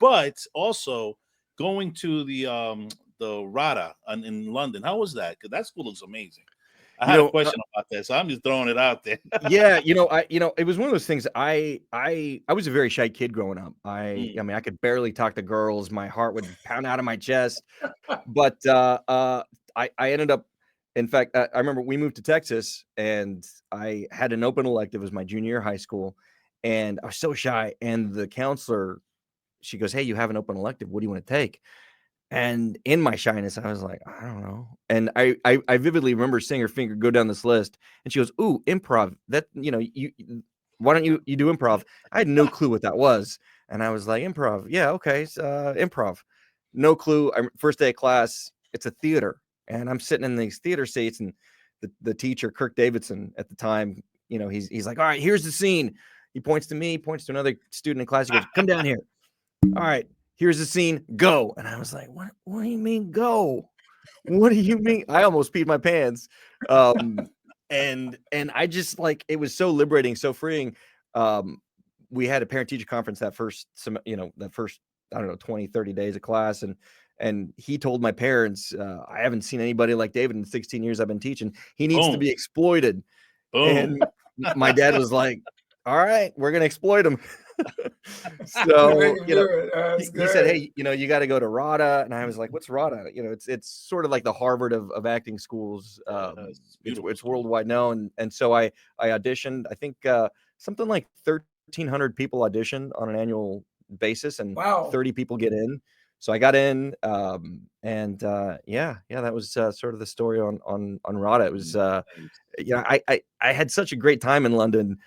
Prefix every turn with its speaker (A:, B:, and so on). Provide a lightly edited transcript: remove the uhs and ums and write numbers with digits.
A: but also going to the RADA in London. How was that? Because that school looks amazing. I
B: You
A: had a
B: know,
A: question about that, so I'm just throwing it out there.
B: yeah, it was one of those things. I was a very shy kid growing up. I
A: Mm.
B: mean, I could barely talk to girls. My heart would pound out of my chest. But I ended up, in fact, I remember we moved to Texas, and I had an open elective. It was my junior year of high school, and I was so shy. And the counselor, she goes, "Hey, you have an open elective. What do you want to take?" And in my shyness, I was like, I don't know. And I vividly remember seeing her finger go down this list, and she goes, "Ooh, improv. That why don't you do improv?" I had no clue what that was, and I was like, "Improv, yeah, okay, improv." No clue. First day of class, it's a theater, and I'm sitting in these theater seats, and the teacher, Kirk Davidson, at the time, he's like, "All right, here's the scene." He points to me, points to another student in class. He goes, "Come down here. All right, here's the scene, go." And I was like, what do you mean go? What do you mean? I almost peed my pants. And I just, like, it was so liberating, so freeing. Um, we had a parent teacher conference that first that first, I don't know, 20, 30 days of class. And he told my parents, I haven't seen anybody like David in the 16 years I've been teaching. He needs to
A: Boom,
B: be exploited.
A: boom.
B: And my dad was like, all right, we're going to exploit him.
C: You make
B: So,
C: him do it. That's
B: he said,
C: good.
B: "Hey, you got to go to RADA." And I was like, "What's RADA?" It's sort of like the Harvard of acting schools.
A: Yes, beautiful
B: It's
A: school.
B: worldwide known. And so I auditioned. I think something like 1,300 people audition on an annual basis, and
C: Wow.
B: 30 people get in. So I got in, and yeah, that was sort of the story on RADA. It was
A: Nice.
B: I had such a great time in London.